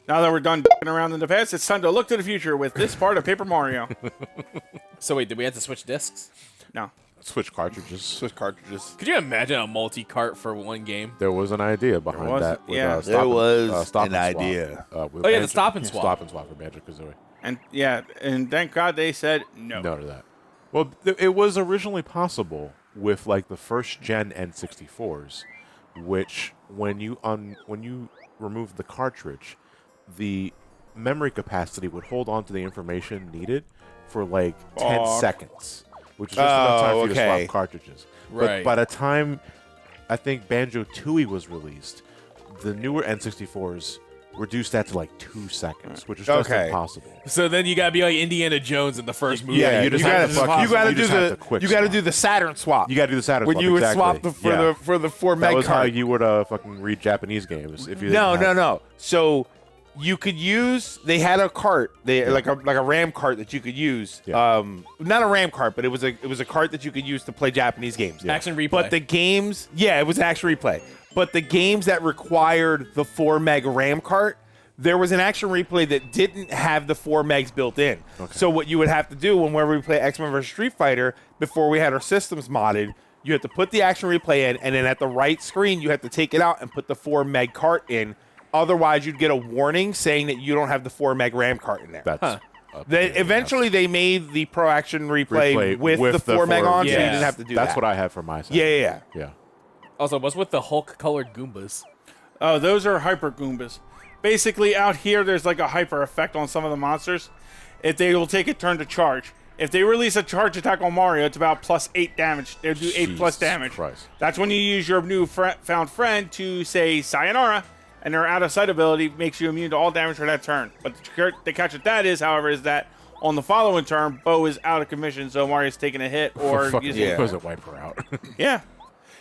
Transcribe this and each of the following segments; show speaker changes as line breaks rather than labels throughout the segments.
Now that we're done d***ing around in the past, it's time to look to the future with this part of Paper Mario.
So wait, did we have to switch discs?
No.
Switch cartridges.
Switch cartridges.
Could you imagine a multi-cart for one game?
There was an idea behind that. With,
yeah.
There was
stop
an
and swap,
idea.
with
Oh, yeah, the
Banjo-
stop and swap.
Stop and swap for Banjo-Kazooie.
And thank God they said no.
No to that. Well, it was originally possible with like the first gen N64s, which when you remove the cartridge, the memory capacity would hold on to the information needed for like 10 seconds, which is just enough time for you to swap cartridges.
Right.
But by the time I think Banjo-Tooie was released, the newer N64s reduced that to like 2 seconds, which is just impossible.
So then you gotta be like Indiana Jones in the first movie.
Yeah, you gotta
do the Saturn swap.
You gotta do the Saturn
when
swap.
you would
exactly.
swap for the 4 meg
That was how
card.
you would fucking read Japanese games. If you
No. So you could use. They had a cart. Like a RAM cart that you could use.
Yeah.
Not a RAM cart, but it was a cart that you could use to play Japanese games.
Yeah.
Action replay.
But the games, it was action replay. But the games that required the 4 meg RAM cart, there was an action replay that didn't have the 4 megs built in. Okay. So what you would have to do whenever we play X-Men vs. Street Fighter, before we had our systems modded, you have to put the action replay in, and then at the right screen, you have to take it out and put the 4 meg cart in. Otherwise, you'd get a warning saying that you don't have the 4 meg RAM cart in there.
That's
Eventually, they made the Pro Action replay with the 4 meg on, so you didn't have to do that.
That's what I had for my side.
Yeah.
Also, what's with the Hulk-colored Goombas?
Oh, those are hyper goombas. Basically, out here, there's like a hyper effect on some of the monsters. If they will take a turn to charge. If they release a charge attack on Mario, it's about +8 damage. They'll do 8 plus damage.
Christ.
That's when you use your new found friend to say Sayonara, and their out of sight ability makes you immune to all damage for that turn. But the catch with that is, however, is that on the following turn, Bo is out of commission, so Mario's taking a hit or
Because it wipe her out.
Yeah.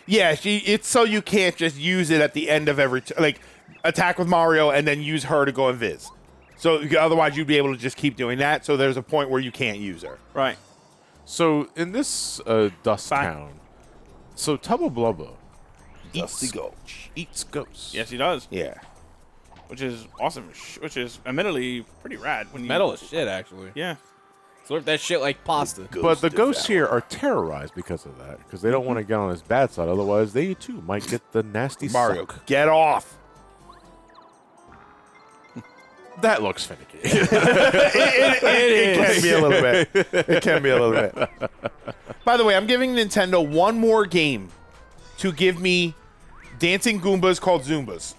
Yeah, it's so you can't just use it at the end of every attack with Mario and then use her to go invis. So otherwise you'd be able to just keep doing that. So there's a point where you can't use her.
Right.
So in this Dust Town, so Tubba Blubba eats ghosts.
Yes, he does.
Yeah.
Which is awesome. Which is admittedly pretty rad. When you
Metal as shit, actually.
Yeah.
Slurp that shit like pasta.
But the ghosts here are terrorized because of that, because they don't want to get on his bad side. Otherwise, they too might get the nasty
Mario,
suck.
get off.
That looks finicky.
It can be a little bit. It can be a little bit. By the way, I'm giving Nintendo one more game to give me dancing Goombas called Zoombas.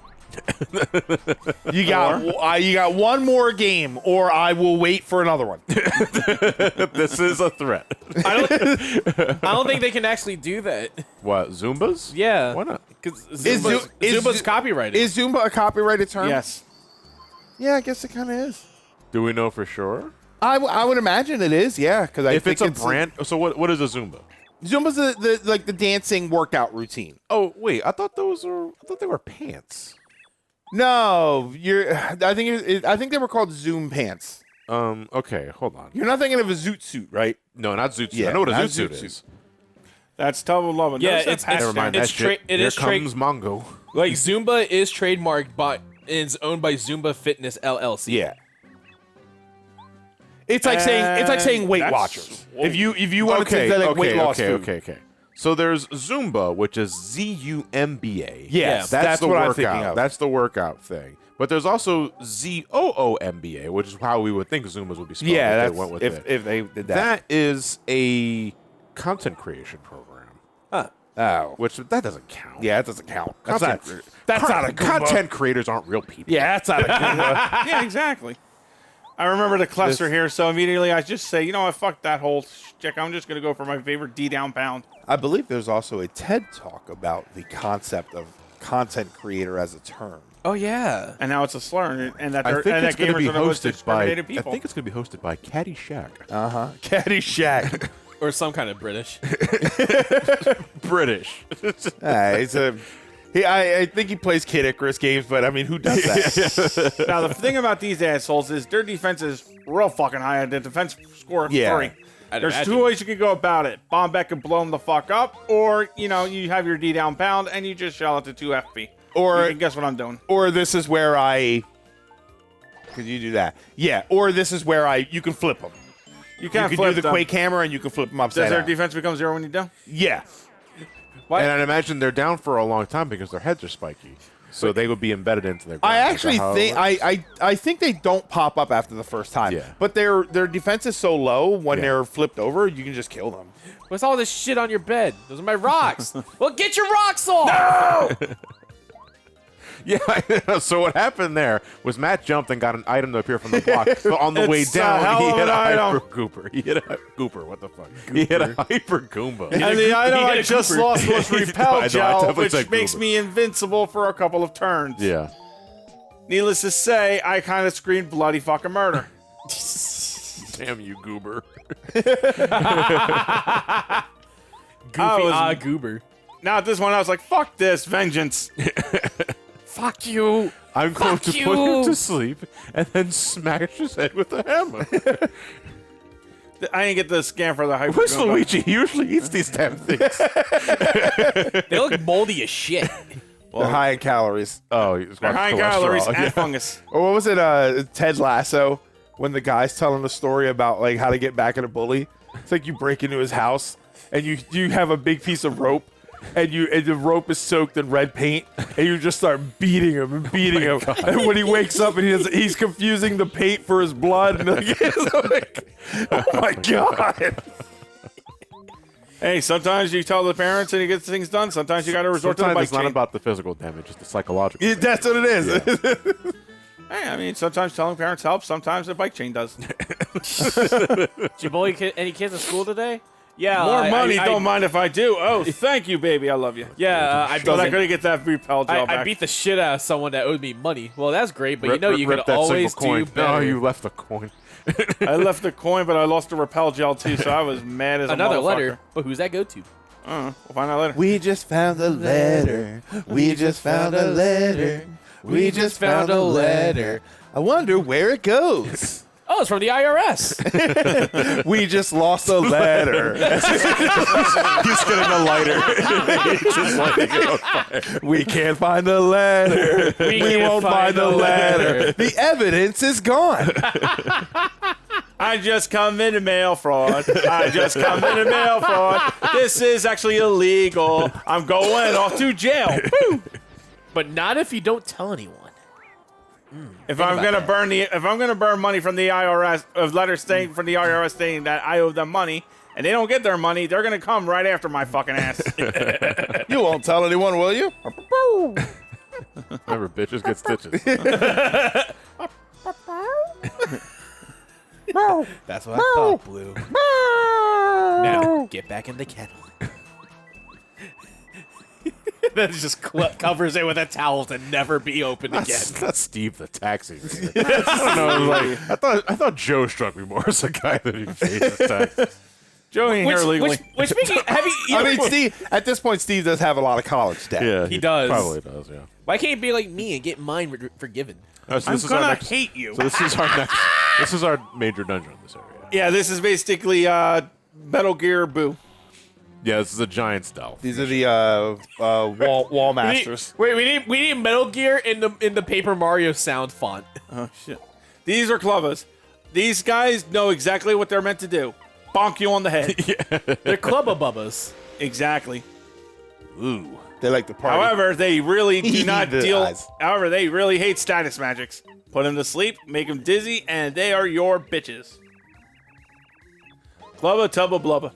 You got one more game, or I will wait for another one.
This is a threat.
I don't think they can actually do that.
What, Zoombas?
Yeah.
Why not?
Because
Is
Zumba's copyrighted.
Is Zumba a copyrighted term?
Yes.
Yeah, I guess it kind of is.
Do we know for sure?
I would imagine it is, yeah. Because
If it's a brand, so what is a Zumba?
Zumba's the dancing workout routine.
Oh wait, I thought they were pants.
No, I think they were called Zoom pants.
Okay, hold on.
You're not thinking of a zoot suit, right?
No, not zoot suit.
Yeah,
I know what a
not
zoot suit
zoot
is.
suit.
That's Tubba Blubba.
Yeah,
Notice that
it's-
patch
Never
down.
mind that
It's
shit.
it
Here
is tra-
comes Mongo.
Like Zumba is trademarked by and is owned by Zumba Fitness LLC.
Yeah. It's like saying Weight
That's-
Watchers.
whoa.
If you want to say like weight loss food.
Okay. So there's Zumba, which is ZUMBA.
Yes,
that's the
what
workout.
I'm thinking of.
That's the workout thing. But there's also ZOOMBA, which is how we would think Zumbas would be spelled.
Yeah,
if
that's
they went with it.
if they did that.
That is a content creation program.
Oh,
Which that doesn't count.
yeah, that doesn't count. That's
Content
not a Goomba.
content creators aren't real people.
Yeah, that's not a Goomba.
Yeah, exactly. I remember the cluster here, so immediately I just say, you know what, fuck that whole shtick. I'm just going to go for my favorite D down pound.
I believe there's also a TED talk about the concept of content creator as a term.
Oh yeah.
And now it's a slur, and that
I
they're,
think
and
it's
that
going to be
gamers are the most
hosted by.
discriminated
I
people.
think it's going to be hosted by Caddyshack.
Caddyshack.
Or some kind of British.
British.
I think he plays Kid Icarus games, but I mean, who does that?
Now, the thing about these assholes is their defense is real fucking high. The defense score of
Yeah.
3.
I'd
There's
imagine.
2 ways you could go about it. Bomb back and blow them the fuck up, or, you know, you have your D down pound and you just shell it to 2 FP.
Or-
You can guess what I'm doing.
Or this is where I Could you do that? Yeah. Or this is where you can flip them.
You can't
can
flip
do the
them.
Quake hammer and you can flip them
Does
upside
their
down.
defense become 0 when you do?
Yeah.
And I'd imagine they're down for a long time because their heads are spiky. So they would be embedded into their ground.
I
Is that
actually
how it
think
works?
I think they don't pop up after the first time.
Yeah.
But their defense is so low when
Yeah.
they're flipped over, you can just kill them.
What's all this shit on your bed? Those are my rocks. Well, get your rocks off.
Yeah, so what happened there was Matt jumped and got an item to appear from the block, but on the way
It's a
down,
hell
he
of
hit
an
a
item.
hyper gooper. He hit a gooper. What the fuck? He hit a hyper goomba.
And the item
hit
I
a
just
Cooper.
lost was
I
Repel
know, I
Gel,
definitely
which
said
makes
Goober.
me invincible for a couple of turns.
Yeah.
Needless to say, I kind of screamed bloody fucking murder.
Damn you, goober.
Goofy goober.
Now at this one, I was like, fuck this, vengeance.
Fuck you.
I'm going
Fuck
to put him
you.
to sleep and then smash his head with a hammer.
I didn't get the scan for the hyper.
Where's
Goomba.
Luigi? He usually eats these damn things.
They look moldy as shit.
They're high in calories.
Oh, he's
They're
got
high in calories
cholesterol.
and fungus.
Or what was it, Ted Lasso, when the guy's telling the story about like how to get back at a bully? It's like you break into his house and you have a big piece of rope and the rope is soaked in red paint and you just start beating him and beating him. And when he wakes up and he's confusing the paint for his blood and like, oh my god.
Hey, sometimes you tell the parents and you get things done. Sometimes you got to resort to the
Sometimes
bike
it's not
chain.
about the physical damage, it's the psychological.
Yeah, that's what it is.
Hey, I mean, sometimes telling parents helps. Sometimes the bike chain does.
Did you bully any kids in school today? Yeah.
More money,
I
don't mind if I do. Oh, thank you, baby. I love you.
Yeah, I
So I'm going to get that Repel Gel back.
I beat the shit out of someone that owed me money. Well, that's great, but you know you
Rip
could
that
always
single coin.
do better.
No, you left a coin.
I left the coin, but I lost the Repel Gel too, so I was mad as a
Another
motherfucker.
letter, but who's that go to?
We'll find out later.
We just found a letter. We just found a letter. We just found a letter. I wonder where it goes.
Oh, it's from the IRS.
We just lost a letter.
He's getting a lighter. Just lighting it on fire.
We can't find the letter. We
can't
won't find the letter. The evidence is gone.
I just committed mail fraud. I just committed mail fraud. This is actually illegal. I'm going off to jail. Woo!
But not if you don't tell anyone.
If I'm gonna burn money from the IRS, of letters saying from the IRS saying that I owe them money, and they don't get their money, they're gonna come right after my fucking ass.
You won't tell anyone, will you?
Remember, bitches get stitches.
That's what I thought, Blue. Now, get back in the kennel. Then just covers it with a towel to never be opened again.
That's Steve the taxi. Man. I don't know. I thought Joe struck me more as a guy that he paid his taxes.
Joe ain't here legally.
Which speaking, have you?
I mean, Steve. At this point, Steve does have a lot of college debt.
Yeah,
He does.
Probably does. Yeah.
Why can't you be like me and get mine forgiven?
So
I'm
this is our
gonna
next.
hate you.
So this is our next. This is our major dungeon in this area.
Yeah, this is basically Metal Gear Boo.
Yeah, this is a giant stealth.
These are the wall masters.
We need Metal Gear in the Paper Mario sound font.
Oh shit! These are Clubbas. These guys know exactly what they're meant to do. Bonk you on the head.
They're Clubba Bubbas.
Exactly.
Ooh.
They like the party.
However, they really do not
The
deal.
eyes.
However, they really hate status magics. Put them to sleep, make them dizzy, and they are your bitches. Clubba, Tubba, Blubba.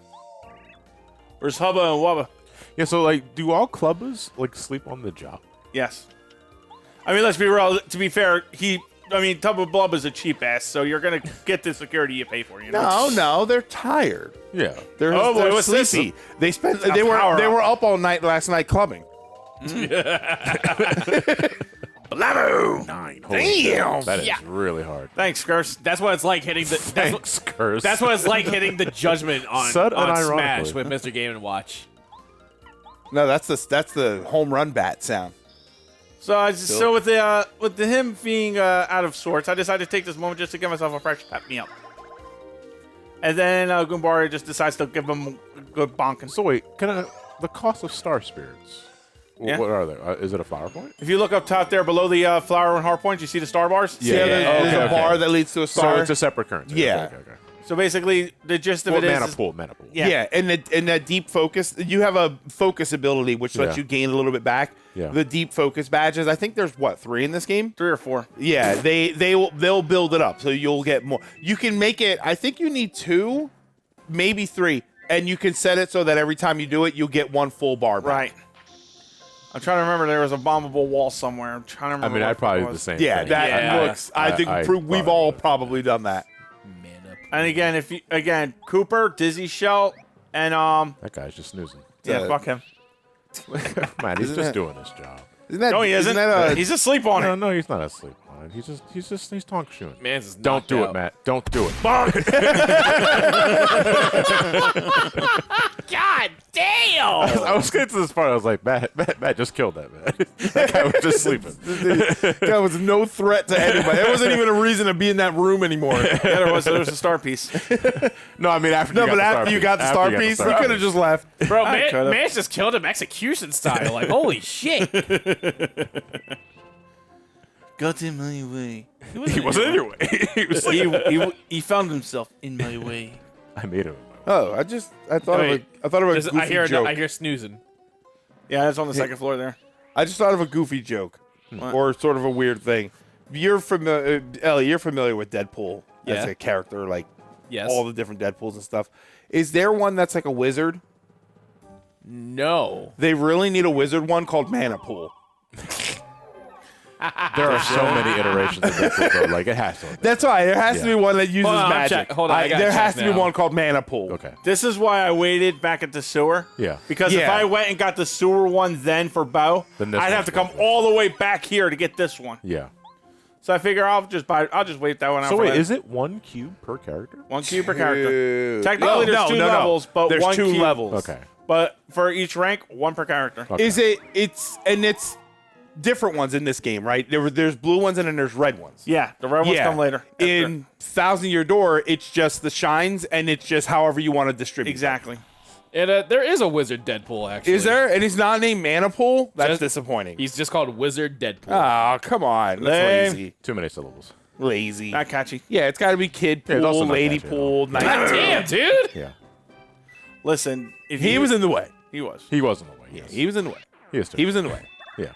Where's Hubba and Wubba?
Yeah. So like, do all clubbers like sleep on the job?
Yes. I mean, let's be real. To be fair, Tubba Blubba's a cheap ass, so you're gonna get the security you pay for. You know?
No, they're tired.
Yeah.
They're,
Oh, boy,
they're
what's this?
sleepy. They spent.
a
They
power
were
up.
up all night last night clubbing.
Blabbo!
9. Holy shit. That is
Yeah.
really hard.
Thanks, Curse.
That's what it's like hitting the.
Thanks, curse.
That's what it's like hitting the judgment on
Sudden
Smash
ironically.
with Mr. Game & Watch.
No, that's the home run bat sound.
So with the him being out of sorts, I decided to take this moment just to give myself a fresh pep me up. And then Goombari just decides to give him a good bonking.
So wait, the cost of star spirits?
Yeah.
What are they? Is it a flower point?
If you look up top there below the flower and heart points, you see the star bars?
Yeah, there's a bar that leads to a star.
So it's a separate currency.
Yeah.
Okay.
So basically, the gist of
Well,
it
mana
is...
pool.
Yeah.
and that deep focus, you have a focus ability which lets
Yeah.
you gain a little bit back.
Yeah.
The deep focus badges, I think there's 3 in this game.
3 or 4.
Yeah, they'll build it up so you'll get more. You can make it. I think you need 2, maybe 3, and you can set it so that every time you do it, you'll get 1 full bar back.
Right. I'm trying to remember there was a bombable wall somewhere. I'm trying to remember.
I mean,
what
I'd probably
it
do the
was.
same
Yeah,
thing.
that
Yeah.
looks. I think
I
we've
probably
all
would.
probably done that.
Man up.
And again, Cooper, Dizzy Shell, and
That guy's just snoozing.
yeah, fuck him.
Man, he's
Isn't
just
that-
doing his job.
Isn't that?
No, he isn't.
That
He's asleep on it.
No, he's not asleep on it. He's tonk shoeing.
Man's is
Don't
knocked
do
out.
it, Matt. Don't do it.
God damn!
I was getting to this part. I was like, Matt just killed that man. That guy was just sleeping.
that was no threat to anybody. There wasn't even a reason to be in that room anymore.
Yeah, there was a star piece.
No, I mean after.
No,
you
but
got
after you got the star piece, you could have just left.
Bro,
could've.
man's just killed him execution style. Like, holy shit.
Got in my way.
He wasn't in your way. He was like,
He found himself in my way.
I made him.
Oh, I thought
Wait,
of a goofy
I hear
joke.
I hear snoozing.
Yeah, that's on the second floor there.
I just thought of a goofy joke, or sort of a weird thing. You're familiar, Ellie. You're familiar with Deadpool as
Yeah.
a character, like
Yes.
all the different Deadpools and stuff. Is there one that's like a wizard?
No.
They really need a wizard one called Mana Pool.
There are so many iterations of Deadpool, though. Like, it has to.
That's why there has to be one that uses
Hold on, I'm
magic.
check- hold on, I gotta
there
check
has to be
now.
one called Mana Pool.
Okay.
This is why I waited back at the sewer.
Yeah.
Because if
Yeah.
I went and got the sewer one then for Bo,
Then this
I'd have
one's
to come
better.
all the way back here to get this one.
Yeah.
So I figure I'll just wait that one out.
So
for
wait,
later.
is it 1 cube per character?
1 cube per character?
Two.
Technically, there's 2 levels, but
there's
1
2
cube.
levels.
Okay.
But for each rank, 1 per character.
Okay.
Is it? It's different ones in this game, right? There's blue ones and then there's red ones.
Yeah, the red ones come later.
In Thousand Year Door, it's just the shines, and it's just however you want to distribute. them.
Exactly.
And there is a wizard Deadpool, actually.
Is there? And he's not named Manipool? That's
Just-
disappointing.
He's just called Wizard Deadpool.
Oh, come on. That's
Lame.
lazy.
Too many syllables.
Lazy.
Not catchy.
Yeah, it's got to be Kid
Yeah, it's also
Pool,
not
Lady
catchy at
Pool, Night
God
Pool.
damn, dude!
Yeah.
Listen, if
He
you-
was in the way.
He was.
He was in the way. Yes.
He was in the way.
He is too.
He was in the way.
Yeah.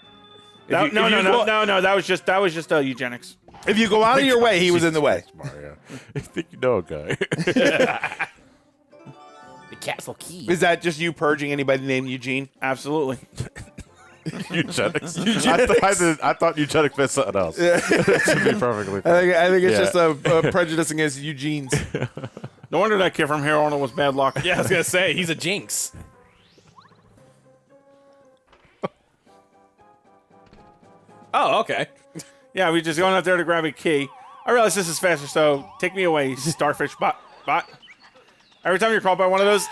No,
you-
no,
if
no,
you
no,
go-
no, no. That was just eugenics.
If you go out of your way, he was in the way.
Mario. I think you know a guy.
The capsule key.
Is that just you purging anybody named Eugene?
Absolutely.
Eugenics. I thought eugenics meant something else. To be perfectly fair.
I think it's
Yeah.
just a prejudice against Eugenes.
No wonder that kid from Here on was bad luck.
Yeah, I was gonna say he's a jinx. Oh, okay.
Yeah, we just going out there to grab a key. I realize this is faster, so take me away, starfish bot. Every time you're called by one of those.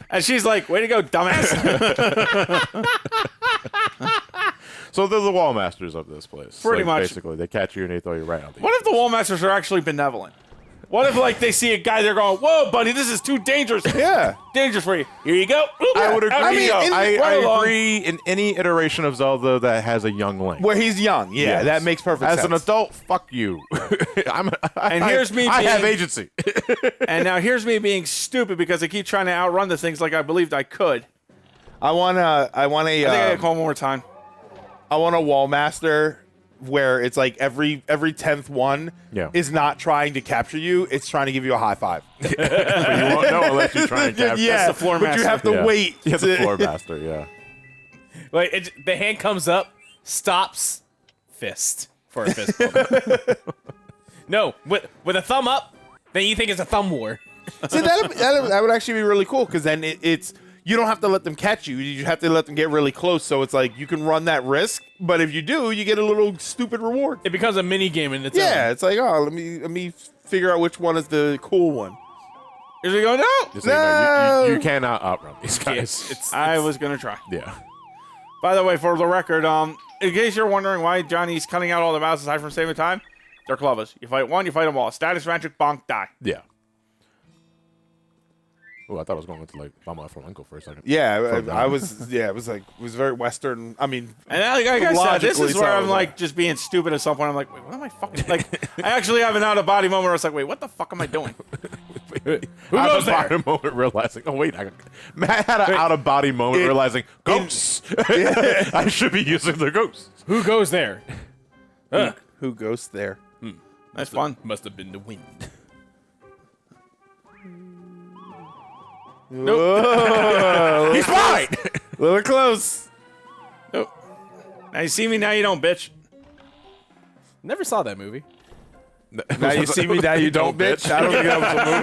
And she's like, way to go, dumbass.
So they're the wall masters of this place.
Pretty much.
Basically, they catch you and they throw you right out the
What if the wall masters are actually benevolent? What if, like, they see a guy there going, whoa, buddy, this is too dangerous.
Yeah.
Dangerous for you. Here you go. Oop,
I would agree.
out you go.
I
Right along.
agree in any iteration of Zelda that has a young Link.
Where he's young. Yeah,
Yes.
that makes perfect
As
sense.
an adult, fuck you.
here's me
I have
being-
agency.
And now here's me being stupid because I keep trying to outrun the things like I believed I could.
I want a
I think I gotta call one more time.
I want a wall master where it's like every 10th one
Yeah.
is not trying to capture you, it's trying to give you a high five.
But you won't know unless you try and capture.
Yeah,
the floor
but you
master.
have to
Yeah.
wait.
Yeah, the
to-
floor master. Yeah.
Like the hand comes up, stops, fist for a fist bump. No, with a thumb up, then you think it's a thumb war.
See, that would actually be really cool because then it's you don't have to let them catch you. You have to let them get really close. So it's like you can run that risk, but if you do, you get a little stupid reward.
It becomes a mini game in its
Yeah,
own.
it's like, oh, let me figure out which one is the cool one.
Is he going, no?
Just so you know,
No.
you cannot outrun these guys.
I was going to try.
Yeah.
By the way, for the record, in case you're wondering why Johnny's cutting out all the mouths aside from saving time, they're clovers. You fight one, you fight them all. Status magic, bonk, die.
Yeah. Oh, I thought I was going into like Mama Flamenco for a second.
Yeah, I was. Yeah, it was very Western. I mean,
And like I said, this
logically
is where I'm
sounds
like just being stupid at some point. I'm like, wait, what am I fucking like? I actually have an out of body moment where I was like, wait, what the fuck am I doing?
Who
out
goes
of
there?
body moment realizing. Oh wait, Matt had an out of body moment realizing ghosts. I should be using the ghosts.
Who goes there?
who goes there?
That's fun.
Must have been the wind.
Nope.
He's fine.
A little close.
Nope. Now you see me, now you don't, bitch.
Never saw that movie.
Now you see me, now you don't, bitch. I don't think that was a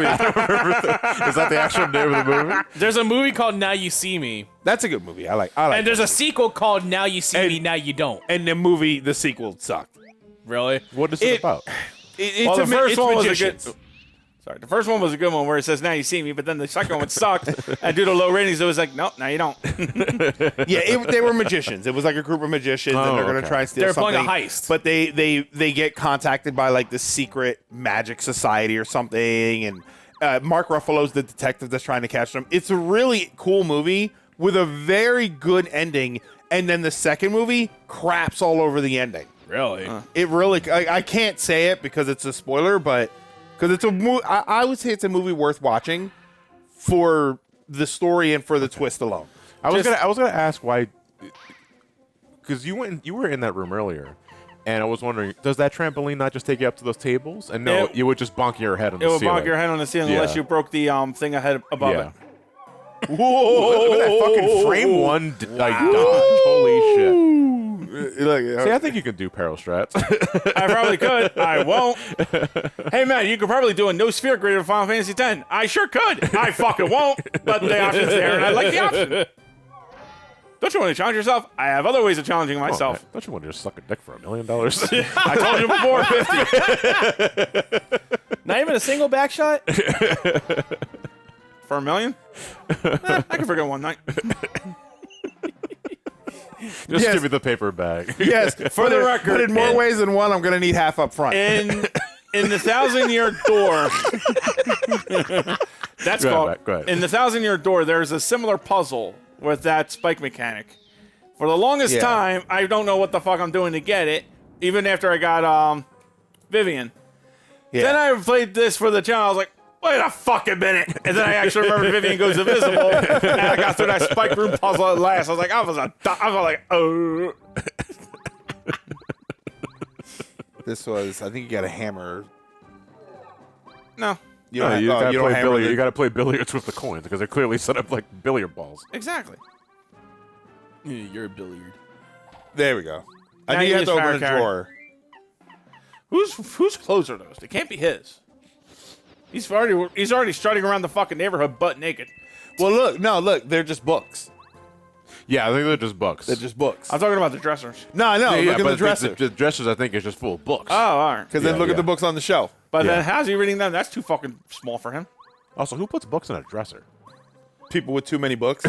movie.
Is that the actual name of the movie?
There's a movie called Now You See Me,
That's a good movie. I like.
and there's a sequel called Now You See Me,
And-
Now You Don't.
And the sequel sucked.
Really?
What is it about?
It's
Well, the first
it's
one was a
magicians.
good. Sorry, the first one was a good one where it says "Now you see me," but then the second one sucked. And due to low ratings, it was like, "Nope, now you don't."
Yeah, they were magicians. It was like a group of magicians, and they're going to
okay.
try and steal
They're
something.
playing a heist.
But they get contacted by like the secret magic society or something, and Mark Ruffalo's the detective that's trying to catch them. It's a really cool movie with a very good ending, and then the second movie craps all over the ending.
Really?
It really, I can't say it because it's a spoiler, but because it's a movie, I would say it's a movie worth watching for the story and for the twist alone.
I was gonna ask why, because you were in that room earlier, and I was wondering, does that trampoline not just take you up to those tables? And no, you would just bonk your head on
It
the
would
ceiling.
bonk your head on the ceiling
Yeah.
unless you broke the thing ahead above
Yeah.
it.
Whoa! Look at that fucking frame one like dodge. Holy shit! See, I think you can do Peril strats.
I probably could. I won't. Hey, man, you could probably do a no sphere greater than Final Fantasy X. I sure could. I fucking won't. But the option's there, and I like the option. Don't you want to challenge yourself? I have other ways of challenging myself.
Oh, don't you want to just suck a dick for $1 million?
I told you before, 50
Not even a single back shot?
for $1 million. I can forget one night.
Just
Yes.
give me the paper bag.
Yes,
For the record,
but in more
in-
ways than one, I'm going to need half up front.
In the 1,000-year door, that's
Go ahead,
called.
Matt, go ahead.
In the 1,000-year door, there's a similar puzzle with that spike mechanic. For the longest
Yeah.
time, I don't know what the fuck I'm doing to get it. Even after I got Vivian.
Yeah.
Then I played this for the channel. I was like, wait a fucking minute. And then I actually remembered Vivian goes invisible. And I got through that spike room puzzle at last. I was like, I was like, oh.
This was, I think you got a hammer.
No,
You
No,
don't,
you
have,
gotta
you don't
play
hammer
billiards.
the-
You gotta play billiards with the coins because they're clearly set up like billiard balls.
exactly.
You're a billiard.
There we go. I
Now
think
you
you have to
use
open a
Farrakhan.
drawer.
Whose clothes are those? They can't be his. He's already strutting around the fucking neighborhood butt naked.
Well, look, they're just books.
Yeah, I think they're just books.
They're just books.
I'm talking about the dressers.
No,
yeah,
look at
but
the dresser.
The dressers, I think, is just full of books.
Oh, all right.
Because then
Yeah,
look
yeah.
at the books on the shelf.
But
Yeah.
then how's he reading them? That's too fucking small for him.
Also, who puts books in a dresser?
People with too many books.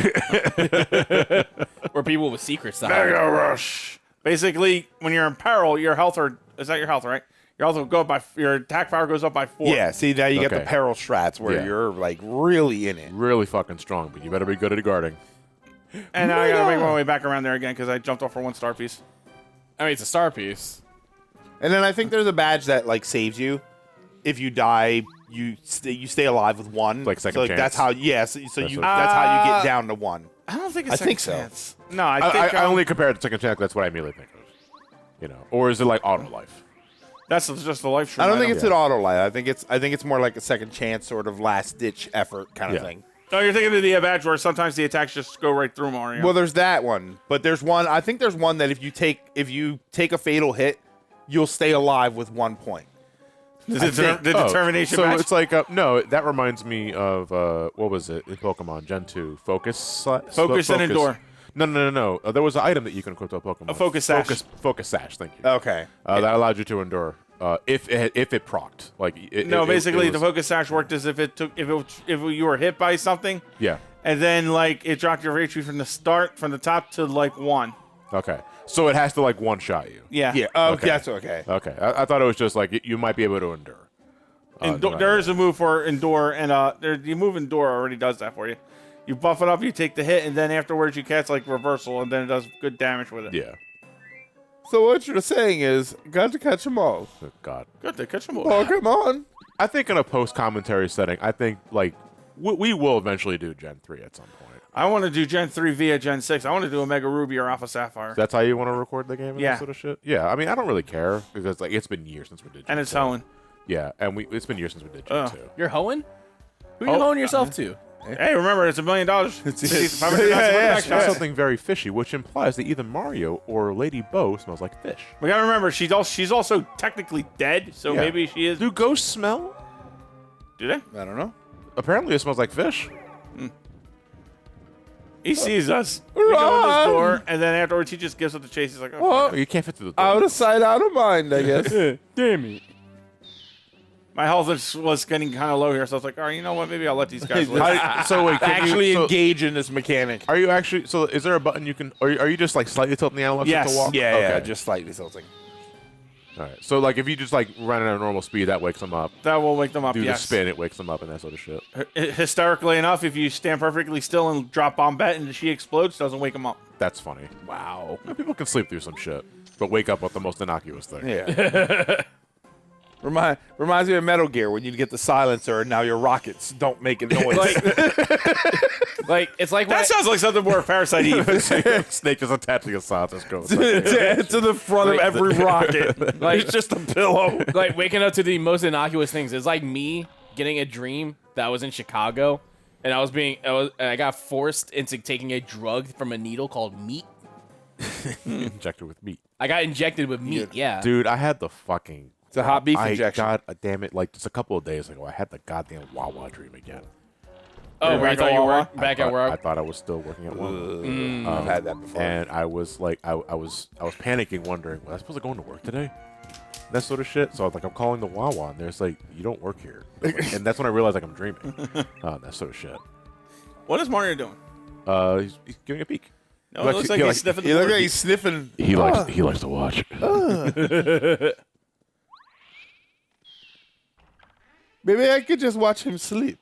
Or people with secrets.
Mega rush. Basically, when you're in peril, your health is that your health, right? Your health will go up by your attack power goes up by 4.
Yeah, see, now you get the
Okay.
peril strats where
Yeah.
you're like really in it.
Really fucking strong, but you better be good at guarding.
And now I gotta make my way back around there again because I jumped off for 1 star piece.
I mean, it's a star piece.
And then I think there's a badge that like saves you. If you die, you stay alive with 1.
Like second
so,
chance.
That's how. Yeah. So that's
what-
how you get down to 1.
I don't think it's
I think
second
so.
chance. No, I think
I only compare it to second chance. That's what I immediately think of. You know, or is it like auto life?
that's just the life stream.
I don't think it's
Yeah.
an auto life. I think it's more like a second chance sort of last ditch effort kind of
Yeah.
thing.
No, you're thinking of the badge where sometimes the attacks just go right through Mario.
Well, there's that one, but there's one. I think there's one that if you take a fatal hit, you'll stay alive with 1 point.
the
think-
determination
So
badge.
it's like no. That reminds me of what was it in Pokemon Gen 2? Focus
and Endure.
No. There was an item that you can equip to a Pokemon.
A Focus Sash.
Focus Sash. Thank you.
Okay.
That allowed you to endure if it procced. Like
Basically,
it
the
was-
focus sash worked as if if you were hit by something,
Yeah.
and then like it dropped your HP from the top to like 1.
Okay. So it has to like one shot you.
Yeah.
Yeah. Oh,
Okay.
that's okay.
Okay. I thought it was just like you might be able to endure.
There is a move for Endure, and you move Endure already does that for you. You buff it up, you take the hit, and then afterwards you cast like reversal, and then it does good damage with it.
Yeah.
So what you're saying is, got to catch them all.
Oh, God.
Good, they catch them all.
Oh, come on.
I think in a post-commentary setting, I think, like, we will eventually do Gen 3 at some point.
I want to do Gen 3 via Gen 6. I want to do Omega Ruby or Alpha Sapphire.
That's how you want to record the game and
Yeah.
that sort of shit? Yeah, I mean, I don't really care, because, like, it's been years since we did Gen
And it's
2.
hoeing.
Yeah, and it's been years since we did Gen 2.
You're hoeing? Who are you
Oh,
hoeing yourself to?
Hey, remember, it's $1 million.
Yeah. Something very fishy, which implies that either Mario or Lady Bo smells like fish.
We gotta remember, she's also technically dead, so
Yeah.
maybe she is.
Do ghosts smell?
Do they?
I don't know.
Apparently, it smells like fish.
He sees us. We go in this
Run!
door, and then afterwards he just gives up the chase. He's like, oh,
Well,
Oh, you can't fit through the door.
out of sight, out of mind, I guess.
Damn it.
my health was getting kind of low here, so I was like, all right, you know what? Maybe I'll let these guys live.
So wait, can
Actually
you,
engage in this mechanic.
Are you actually? So is there a button you can? Are you just like slightly tilting the analog stick
Yes.
to walk?
Yeah,
okay.
yeah, just slightly tilting.
All right. So like if you just like run at a normal speed, that wakes them up.
That will wake them up,
Do
yes.
the spin, it wakes them up, and that sort of shit.
Hysterically enough, if you stand perfectly still and drop bomb bet and she explodes, doesn't wake them up.
That's funny.
Wow.
People can sleep through some shit, but wake up with the most innocuous thing.
Yeah. Reminds me of Metal Gear when you get the silencer and now your rockets don't make a noise.
Like it's like when
That sounds like something more Parasite Eve.
Snake is attaching a silencer. Go.
to the front of every rocket.
Like-
It's just a pillow.
like waking up to the most innocuous things. It's like me getting a dream that I was in Chicago, and I got forced into taking a drug from a needle called meat.
Injected with meat.
I got injected with meat. Yeah.
Dude, I had the fucking.
It's a hot beef injection.
God damn it! Like just a couple of days ago, I had the goddamn Wawa dream again.
Oh, where you thought you were back at
I
work?
thought I was still working at Wawa.
I've had that before.
And I was like, I was panicking, wondering, was I supposed to go into work today? That sort of shit. So I was like, I'm calling the Wawa, and there's like, you don't work here. And that's when I realized like I'm dreaming. That sort of shit.
What is Mario doing?
He's giving a peek.
No, it looks like he's sniffing the
You look
board.
like he's sniffing.
He likes to watch.
Maybe I could just watch him sleep.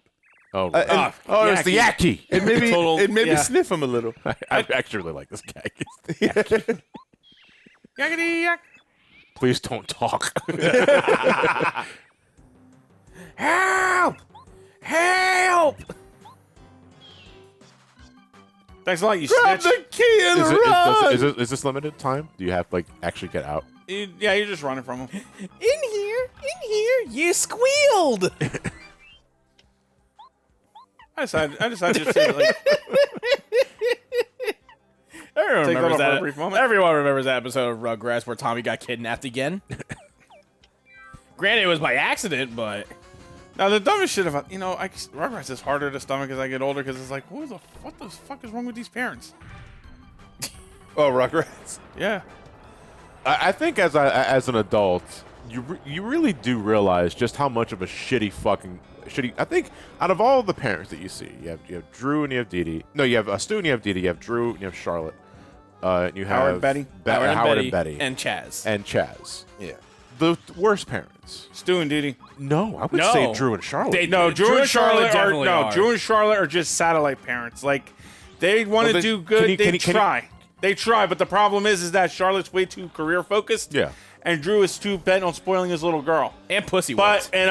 Oh,
It's the Yaki. And maybe
Total- yeah.
sniff him a little.
I actually really like this guy.
Yakety yak.
Please don't talk.
Help! Help!
Thanks a lot, you
Grab
snitch.
the key and run.
Is this limited time? Do you have to like actually get out?
Yeah, you're just running from him.
In here, you squealed.
I decided just to like,
Everyone
Take that
remembers
off for a
that.
brief moment.
Everyone remembers that episode of Rugrats where Tommy got kidnapped again. Granted, it was by accident, but
now the dumbest shit about Rugrats is harder to stomach as I get older because it's like, what the fuck is wrong with these parents?
Oh, Rugrats.
Yeah.
I think as an adult, you really do realize just how much of a shitty. I think out of all the parents that you see, you have Drew and you have Dee Dee. No, you have Stu and you have Dee Dee. You have Drew and you have Charlotte. And you have
Howard, Betty.
Howard and Betty,
and Chaz.
and Chaz.
Yeah.
The worst parents.
Stu and Dee Dee.
No, I would
No.
say Drew and Charlotte.
Drew and Charlotte are
definitely are.
Drew and Charlotte are just satellite parents. Like they want to
Well,
do good.
can
They
you-
try. They try, but the problem is that Charlotte's way too career focused.
Yeah.
And Drew is too bent on spoiling his little girl.
And pussy
But in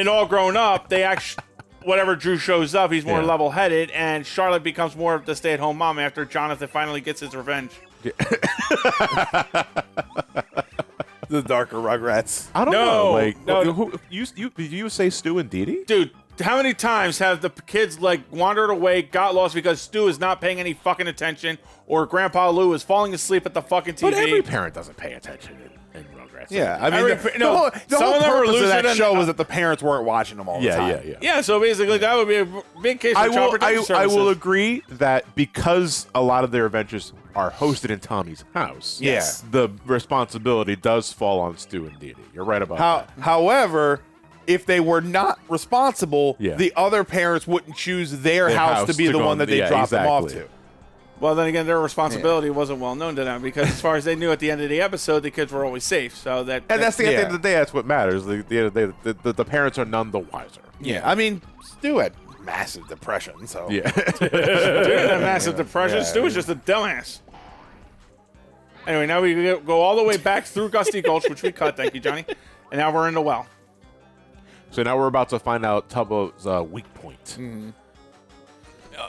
all grown up, they actually whatever Drew shows up, he's more
Yeah.
level headed, and Charlotte becomes more of the stay at home mom after Jonathan finally gets his revenge.
The darker Rugrats.
I don't
No,
know. Like,
no.
who you say Stu and Dee Dee?
Dude, how many times have the kids like wandered away, got lost because Stu is not paying any fucking attention, or Grandpa Lou is falling asleep at the fucking TV?
But every parent doesn't pay attention in Rugrats.
Yeah, I mean,
Every-
the
no,
whole, the
some
whole
of them are
purpose of
losing
that
and-
show was that the parents weren't watching them all the time.
yeah.
Yeah, so basically that would be a big case of child protection
I will
services.
agree that because a lot of their adventures are hosted in Tommy's house,
Yes.
the responsibility does fall on Stu and Dee Dee. You're right about that.
However, if they were not responsible,
Yeah.
the other parents wouldn't choose their
Their
house to be the
go
one
on-
that they
yeah,
dropped them off
exactly.
to.
Well, then again, their responsibility wasn't well known to them because, as far as they knew at the end of the episode, the kids were always safe. So that
And that's at the end of the day, that's what matters. The parents are none the wiser.
Yeah, I mean, Stu had massive depression, so
Yeah.
during that massive depression,
Yeah.
Stu was just a dumbass. Anyway, now we go all the way back through Gusty Gulch, which we cut. Thank you, Johnny. And now we're in the well.
So now we're about to find out Tubba's weak point.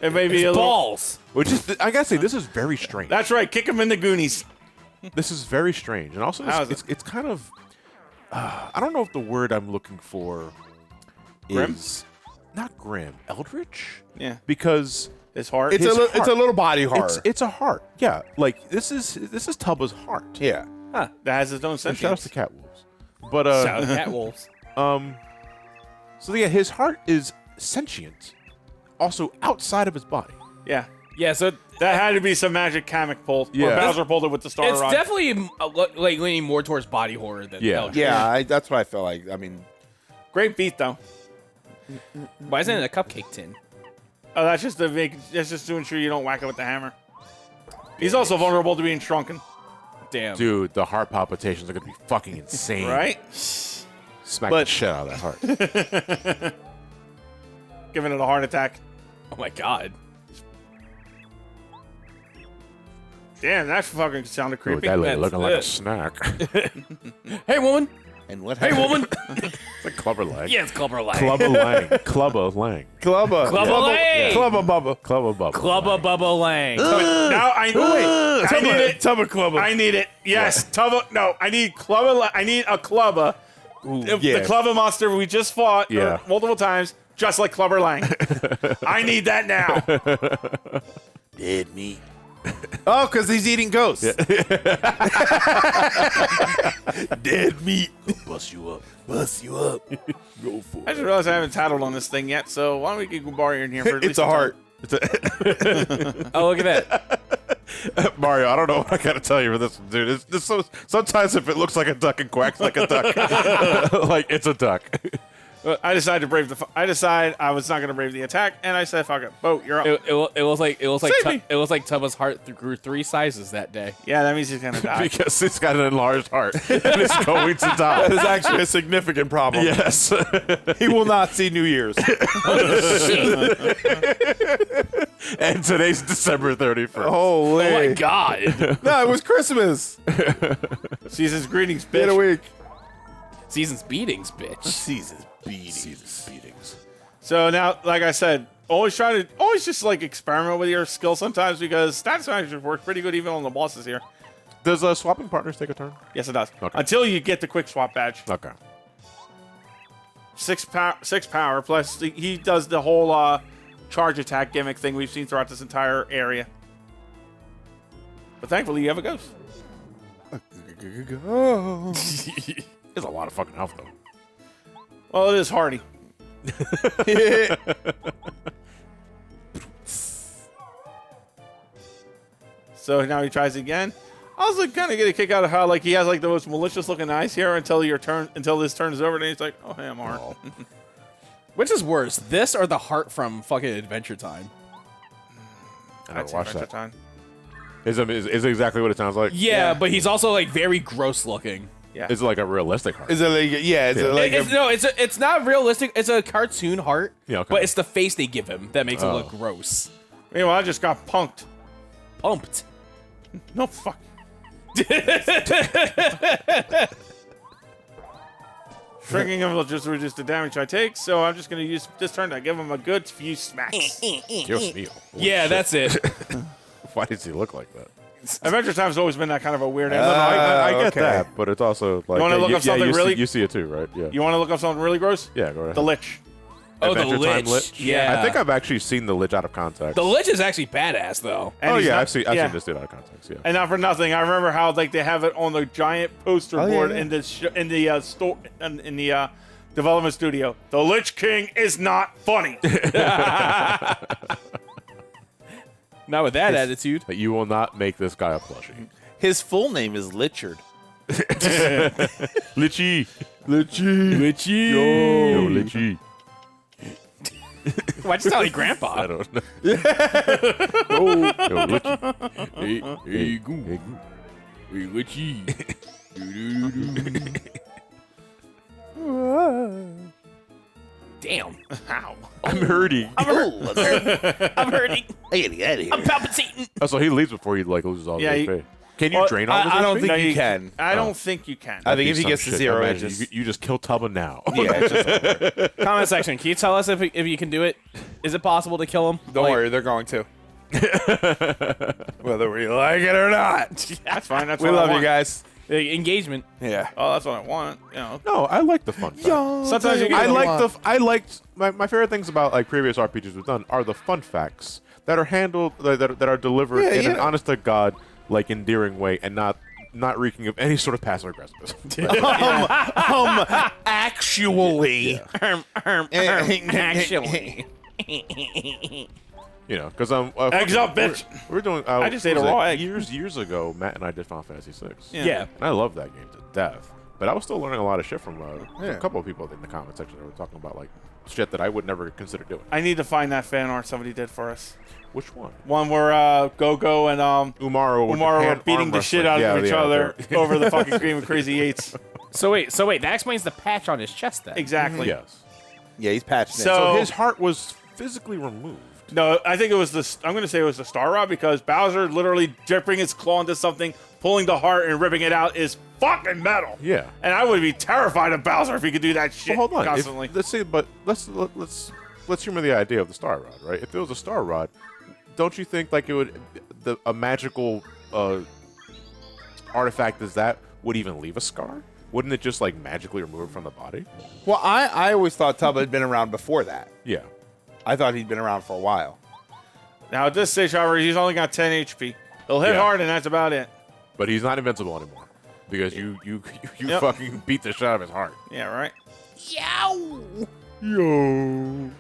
It may be
His
a little.
balls.
Which is, I gotta say, this is very strange.
That's right. Kick him in the Goonies.
This is very strange. And also,
How is
it's kind of, I don't know if the word I'm looking for
Grim?
is not grim, eldritch?
Yeah.
Because
His heart.
it's
His
it's a
heart.
little body horror.
it's a heart. Yeah, like this is Tubba's heart.
yeah.
Huh, that has its own
And shout outs
sentience.
to cat wolves. But
Shout out cat wolves.
so yeah, his heart is sentient, also outside of his body.
Yeah.
Yeah, so
That had to be some magic Kamek pulled. Or
Yeah.
Bowser pulled it with the Star
it's
Rod.
definitely like leaning more towards body horror than
Yeah.
eldritch.
Yeah, that's what I felt like. I mean,
Great beat, though.
Why isn't it a cupcake tin?
Oh, that's just to ensure you don't whack it with the hammer. He's also vulnerable to being shrunken,
Damn.
Dude, the heart palpitations are gonna be fucking insane.
right?
Smack
But-
the shit out of that heart.
Giving it a heart attack.
Oh my god.
Damn, that fucking sounded
Dude,
creepy.
that lady
That's
looking like a
it.
snack.
Hey woman.
and what
Hey
happened?
woman.
It's like Clubber Lang.
Yeah, it's Clubber Lang.
Clubber Lang. Clubber Lang.
Clubba.
Clubba Lang.
Clubba Bubba.
Clubber Bubba.
Clubba Bubba Lang.
Now I need it.
Tubba Clubba.
I need it. Yes, Tubba. No, I need Clubba. I need a Clubba. The
yeah.
Clubba monster we just fought
Yeah.
multiple times, just like Clubber Lang. I need that now.
Dead meat. Oh, because he's eating ghosts. Dead meat.
Bust you up.
Bust you up. Go for
I just realized I haven't tattled on this thing yet, so why don't we get Gumbari in here for at
It's
least
a heart.
Oh, look at that.
Mario, I don't know what I gotta tell you for this one, dude. It's so sometimes if it looks like a duck and quacks like a duck, like it's a duck.
I decided to brave the. I decided I was not going to brave the attack, and I said, "Fuck it, Boat, you're up."
It was like
Save me.
it was like Tubba's heart grew 3 sizes that day.
Yeah, that means he's going to die.
Because it's got an enlarged heart and it's going to die.
That is actually a significant problem.
Yes.
He will not see New Year's.
And today's December 31st.
Holy.
Oh my god.
No, it was Christmas.
Season's greetings,
In a
bitch.
week.
Season's beatings, bitch.
Season's beating.
Beatings.
So now, like I said, always just like experiment with your skill sometimes because stats actually works pretty good even on the bosses here.
Does swapping partners take a turn?
Yes, it does.
Okay.
Until you get the quick swap badge.
Okay.
6 power plus he does the whole charge attack gimmick thing we've seen throughout this entire area. But thankfully, you have a ghost.
It's a lot of fucking health though.
Well, it is hardy. So now he tries again. I was like, kind of get a kick out of how like he has like the most malicious looking eyes here until this turn is over, and he's like, "Oh, hey, I'm hard."
Which is worse, this or the heart from fucking Adventure Time?
I never
That's
watched
Adventure
that.
Time.
Is it exactly what it sounds like?
Yeah,
Yeah.
but he's also like very gross looking.
Yeah.
Is it like a realistic heart?
Is it like, yeah, is it like
It's not realistic. It's a cartoon heart.
Yeah, okay.
But it's the face they give him that makes it look gross.
Meanwhile, I just got punked.
Pumped.
No fuck. Shrinking him will just reduce the damage I take, so I'm just going to use this turn to give him a good few smacks.
Dios mío. Holy
Yeah,
shit.
that's it.
Why does he look like that?
Adventure Time's always been that kind of a weird
No,
anime.
I get
okay.
that, but it's also like
wanna look up something really-
you see it too, right? Yeah.
You want to look up something really gross?
Yeah, go ahead.
The Lich.
Oh, the
Adventure Time
Lich. Yeah.
I think I've actually seen the Lich out of context.
The Lich is actually badass, though.
And
Oh
he's
yeah,
not-
I've seen this dude out of context. Yeah.
And not for nothing, I remember how like they have it on the giant poster
Oh, yeah,
board
yeah.
in the store in the development studio. The Lich King is not funny.
Not with that attitude.
But you will not make this guy a plushie.
his full name is Lichard.
Litchy.
Witchy.
Yo, Litchy.
Why'd you tell me grandpa?
I don't know. Yo, Witchy.
Hey, Goom. Hey, Witchy. Damn.
Ow.
I'm hurting.
I'm hurting.
I gotta get out of here.
I'm palpitating.
Oh, so he leaves before he like loses all
Yeah,
his
he-
HP. Can you
Well,
drain all his HP?
I don't think
No,
you can.
I don't think you can.
I think if he
Some
gets to
shit.
0, it
Imagine
just
you just kill Tubba now.
yeah. It just
Comment section. Can you tell us if you can do it? Is it possible to kill him?
don't worry, they're going to. Whether we like it or not.
That's fine. That's
We
what I
love you
want.
guys.
Engagement.
Yeah.
Oh, that's what I want. You know.
No, I like the fun facts.
Sometimes you get
I
a
like
lot.
I liked my favorite things about like previous RPGs we've done are the fun facts that are handled that are delivered in an honest to God like endearing way and not reeking of any sort of passive aggressiveness.
Actually.
Actually.
You know, because
Eggs up, bitch.
We're doing.
I just ate
what
a
was
raw
it?
egg.
Years ago. Matt and I did Final Fantasy VI.
Yeah.
And I love that game to death. But I was still learning a lot of shit from a
Yeah.
couple of people in the comment section that were talking about like shit that I would never consider doing.
I need to find that fan art somebody did for us.
Which one?
One where Go-Go and
Umaro
were beating the shit out of each other over the fucking screen with Crazy Eights.
So wait, that explains the patch on his chest then.
Exactly.
Yes.
Yeah, he's patching it.
So-
So his heart was physically removed.
No, I think it was I'm going to say it was the Star Rod because Bowser literally dipping his claw into something, pulling the heart and ripping it out is fucking metal.
Yeah.
And I would be terrified of Bowser if he could do that shit
Well, hold on.
constantly.
Let's say, but let's humor the idea of the Star Rod, right? If it was a Star Rod, don't you think like it would a magical artifact as that would even leave a scar? Wouldn't it just like magically remove it from the body?
Well, I always thought Tubba had been around before that.
Yeah.
I thought he'd been around for a while.
Now, at this stage, however, he's only got 10 HP. He'll hit
Yeah.
hard, and that's about it.
But he's not invincible anymore because you
Yep.
fucking beat the shit out of his heart.
Yeah, right?
Yo.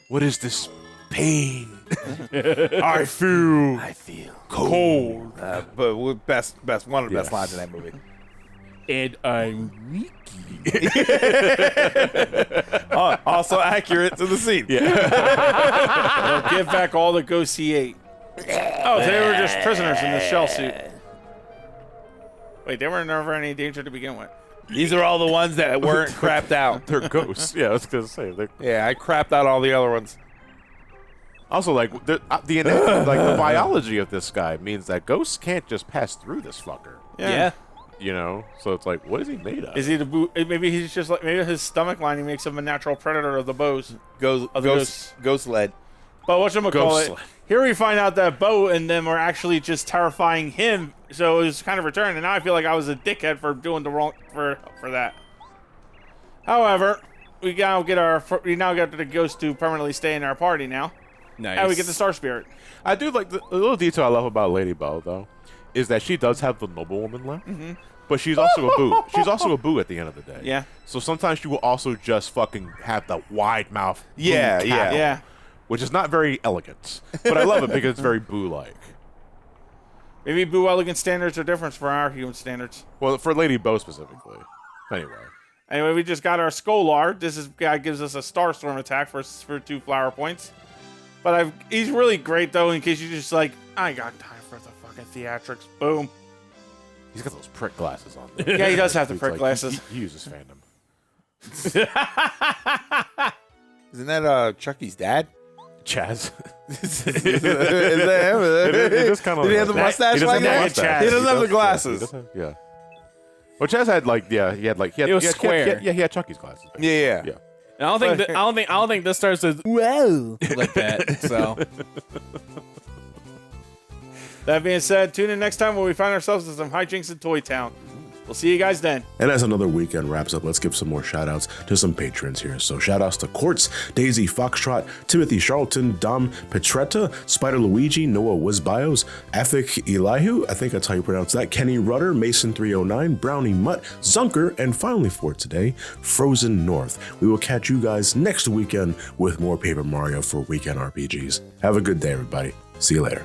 What is this pain? I feel cold.
But best one of the best
Yes.
lines in that movie.
And I'm weak.
Also accurate to the scene.
He'll give back all the ghosts he ate. Oh, they were just prisoners in the shell suit. Wait, they were never in any danger to begin with.
These are all the ones that weren't crapped out.
They're ghosts. Yeah, I was gonna say.
Yeah, I crapped out all the other ones.
Also, like the the biology of this guy means that ghosts can't just pass through this fucker.
Yeah.
You know, so it's like, what is he made of?
Is he the maybe he's just like, maybe his stomach lining makes him a natural predator of the bows.
Ghost led.
But whatchamacallit,
Ghost sled.
here we find out that Bo and them are actually just terrifying him, so it was kind of returned, and now I feel like I was a dickhead for doing the wrong for that. However, we now get the ghost to permanently stay in our party now,
Nice.
and we get the Star Spirit.
I do like the little detail I love about Lady Bow though, is that she does have the noblewoman left, but she's also a boo. She's also a boo at the end of the day.
Yeah.
So sometimes she will also just fucking have the wide mouth.
Yeah,
boo
yeah.
cackle,
Yeah.
Which is not very elegant, but I love it because it's very boo-like.
Maybe Boo Elegant standards are different from our human standards.
Well, for Lady Bow specifically. Anyway.
Anyway, we just got our Scholar. This guy gives us a Starstorm attack for 2 flower points. But he's really great, though, in case you're just like, I ain't got time for the fucking theatrics. Boom.
He's got those prick glasses on.
Yeah, he does have the
It's
prick
like,
glasses.
He uses fandom.
Isn't that Chucky's dad?
Chaz.
Is that him?
It is kind of
Did he have the mustache
He doesn't
like
have the
that?
mustache.
He
doesn't have the
does,
glasses.
he does have- yeah. Well, Chaz had
It was square.
He had Chucky's glasses.
Yeah.
Yeah.
And I don't think this starts with whoa like that. So
That being said, tune in next time when we find ourselves in some hijinks in Toy Town. We'll see you guys then.
And as another weekend wraps up, let's give some more shout outs to some patrons here. So shout outs to Quartz, Daisy Foxtrot, Timothy Charlton, Dom Petretta, Spider Luigi, Noah Wizbios, Afik Elihu, I think that's how you pronounce that, Kenny Rudder, Mason 309, Brownie Mutt, Zunker, and finally for today, Frozen North. We will catch you guys next weekend with more Paper Mario for Weekend RPGs. Have a good day, everybody. See you later.